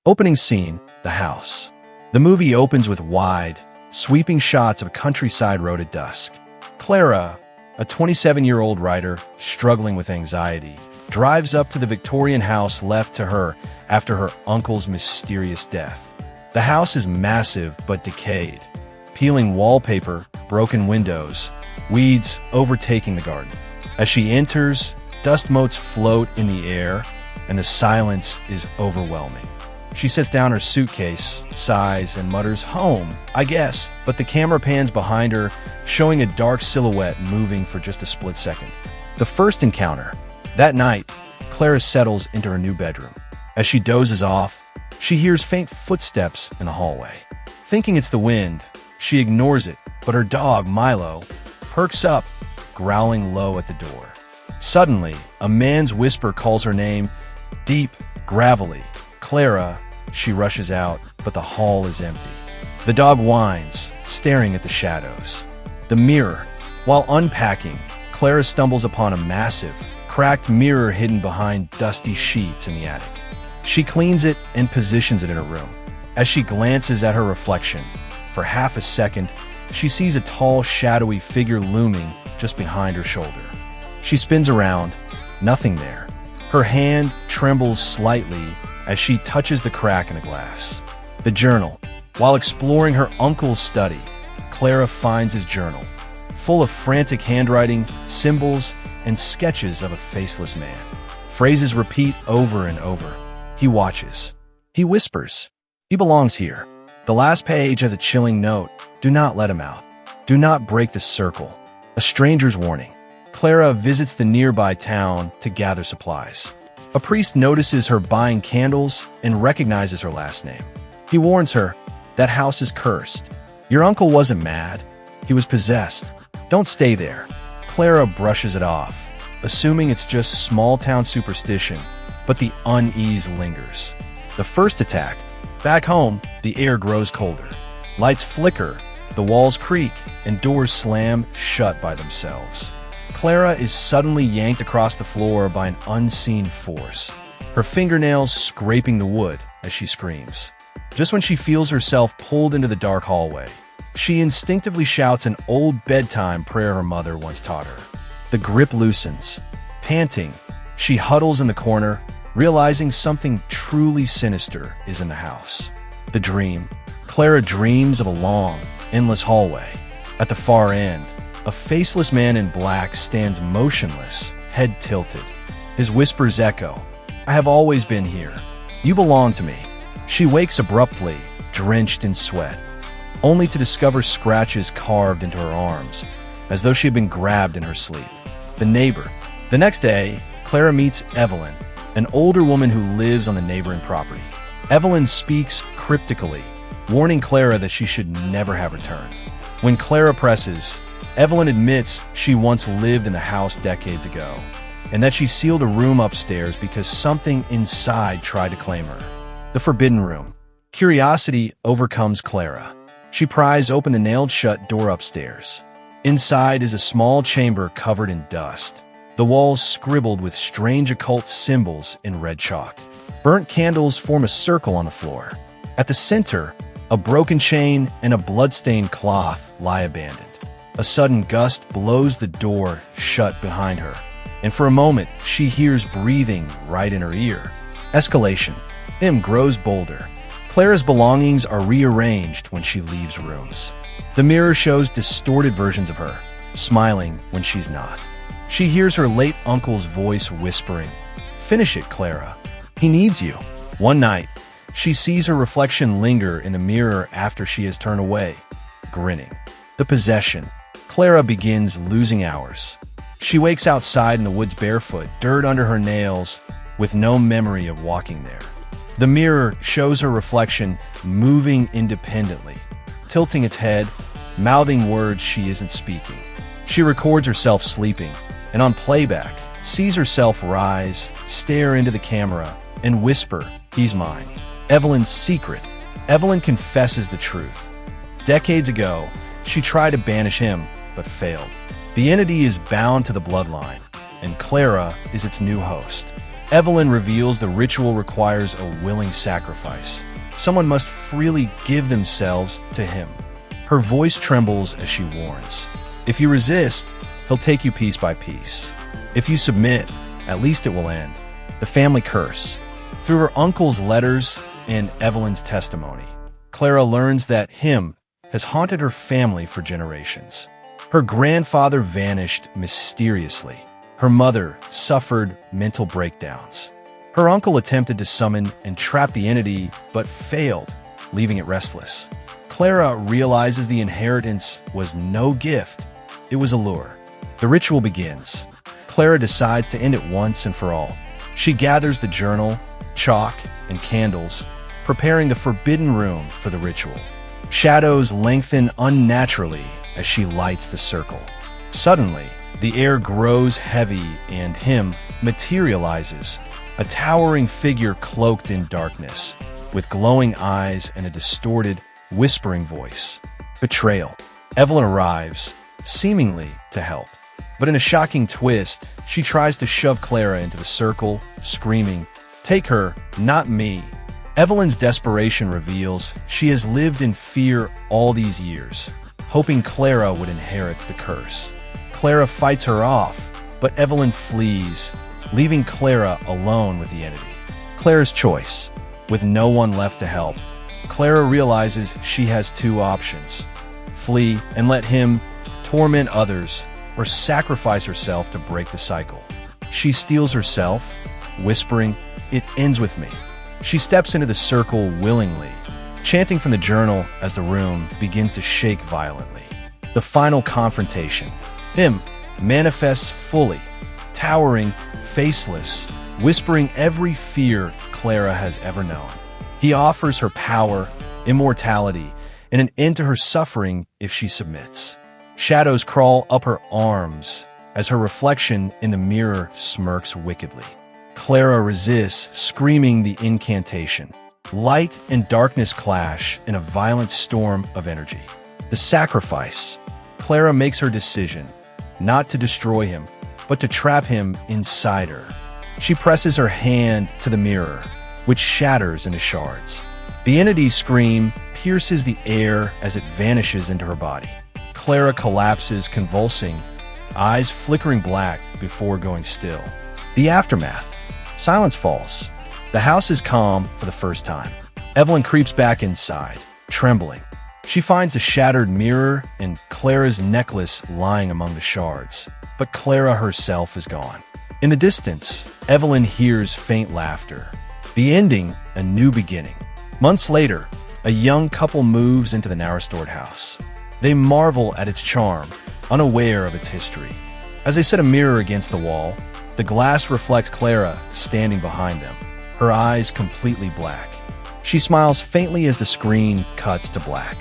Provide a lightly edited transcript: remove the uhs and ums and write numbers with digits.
Opening scene, the house. The movie opens with wide, sweeping shots of a countryside road at dusk. Clara, a 27-year-old writer struggling with anxiety, drives up to the Victorian house left to her after her uncle's mysterious death. The house is massive but decayed. Peeling wallpaper, broken windows, weeds overtaking the garden. As she enters, dust motes float in the air, and the silence is overwhelming. She sets down her suitcase, sighs, and mutters, "Home, I guess," but the camera pans behind her, showing a dark silhouette moving for just a split second. The first encounter. That night, Clara settles into her new bedroom. As she dozes off, she hears faint footsteps in the hallway. Thinking it's the wind, she ignores it, but her dog, Milo, perks up, growling low at the door. Suddenly, a man's whisper calls her name, deep, gravelly. Clara. She rushes out, but the hall is empty. The dog whines, staring at the shadows. The mirror. While unpacking, Clara stumbles upon a massive, cracked mirror hidden behind dusty sheets in the attic. She cleans it and positions it in her room. As she glances at her reflection, for half a second, she sees a tall, shadowy figure looming just behind her shoulder. She spins around, nothing there. Her hand trembles slightly as she touches the crack in the glass. The journal. While exploring her uncle's study, Clara finds his journal, full of frantic handwriting, symbols, and sketches of a faceless man. Phrases repeat over and over. He watches. He whispers. He belongs here. The last page has a chilling note. Do not let him out. Do not break the circle. A stranger's warning. Clara visits the nearby town to gather supplies. A priest notices her buying candles and recognizes her last name. He warns her, "That house is cursed. Your uncle wasn't mad. He was possessed. Don't stay there." Clara brushes it off, assuming it's just small-town superstition, but the unease lingers. The first attack. Back home, the air grows colder. Lights flicker, the walls creak, and doors slam shut by themselves. Clara is suddenly yanked across the floor by an unseen force, her fingernails scraping the wood as she screams. Just when she feels herself pulled into the dark hallway, she instinctively shouts an old bedtime prayer her mother once taught her. The grip loosens. Panting, she huddles in the corner, realizing something truly sinister is in the house. The dream. Clara dreams of a long, endless hallway. At the far end, a faceless man in black stands motionless, head tilted. His whispers echo, "I have always been here. You belong to me." She wakes abruptly, drenched in sweat, only to discover scratches carved into her arms, as though she had been grabbed in her sleep. The neighbor. The next day, Clara meets Evelyn, an older woman who lives on the neighboring property. Evelyn speaks cryptically, warning Clara that she should never have returned. When Clara presses, Evelyn admits she once lived in the house decades ago, and that she sealed a room upstairs because something inside tried to claim her. The forbidden room. Curiosity overcomes Clara. She pries open the nailed-shut door upstairs. Inside is a small chamber covered in dust, the walls scribbled with strange occult symbols in red chalk. Burnt candles form a circle on the floor. At the center, a broken chain and a blood-stained cloth lie abandoned. A sudden gust blows the door shut behind her, and for a moment, she hears breathing right in her ear. Escalation. Him grows bolder. Clara's belongings are rearranged when she leaves rooms. The mirror shows distorted versions of her, smiling when she's not. She hears her late uncle's voice whispering, "Finish it, Clara. He needs you." One night, she sees her reflection linger in the mirror after she has turned away, grinning. The possession. Clara begins losing hours. She wakes outside in the woods barefoot, dirt under her nails, with no memory of walking there. The mirror shows her reflection moving independently, tilting its head, mouthing words she isn't speaking. She records herself sleeping, and on playback, sees herself rise, stare into the camera, and whisper, "He's mine." Evelyn's secret. Evelyn confesses the truth. Decades ago, she tried to banish him, but failed. The entity is bound to the bloodline, and Clara is its new host. Evelyn reveals the ritual requires a willing sacrifice. Someone must freely give themselves to him. Her voice trembles as she warns. If you resist, he'll take you piece by piece. If you submit, at least it will end. The family curse. Through her uncle's letters and Evelyn's testimony, Clara learns that him has haunted her family for generations. Her grandfather vanished mysteriously. Her mother suffered mental breakdowns. Her uncle attempted to summon and trap the entity, but failed, leaving it restless. Clara realizes the inheritance was no gift, it was a lure. The ritual begins. Clara decides to end it once and for all. She gathers the journal, chalk, and candles, preparing the forbidden room for the ritual. Shadows lengthen unnaturally as she lights the circle. Suddenly, the air grows heavy and him materializes, a towering figure cloaked in darkness, with glowing eyes and a distorted, whispering voice. Betrayal. Evelyn arrives, seemingly to help. But in a shocking twist, she tries to shove Clara into the circle, screaming, "Take her, not me." Evelyn's desperation reveals she has lived in fear all these years, hoping Clara would inherit the curse. Clara fights her off, but Evelyn flees, leaving Clara alone with the entity. Clara's choice. With no one left to help, Clara realizes she has two options: flee and let him torment others, or sacrifice herself to break the cycle. She steels herself, whispering, "It ends with me." She steps into the circle willingly, chanting from the journal as the room begins to shake violently. The final confrontation. Him manifests fully, towering, faceless, whispering every fear Clara has ever known. He offers her power, immortality, and an end to her suffering if she submits. Shadows crawl up her arms as her reflection in the mirror smirks wickedly. Clara resists, screaming the incantation. Light and darkness clash in a violent storm of energy. The sacrifice. Clara makes her decision, not to destroy him, but to trap him inside her. She presses her hand to the mirror, which shatters into shards. The entity's scream pierces the air as it vanishes into her body. Clara collapses, convulsing, eyes flickering black before going still. The aftermath. Silence falls. The house is calm for the first time. Evelyn creeps back inside, trembling. She finds a shattered mirror and Clara's necklace lying among the shards. But Clara herself is gone. In the distance, Evelyn hears faint laughter. The ending, a new beginning. Months later, a young couple moves into the now restored house. They marvel at its charm, unaware of its history. As they set a mirror against the wall, the glass reflects Clara standing behind them, her eyes completely black. She smiles faintly as the screen cuts to black.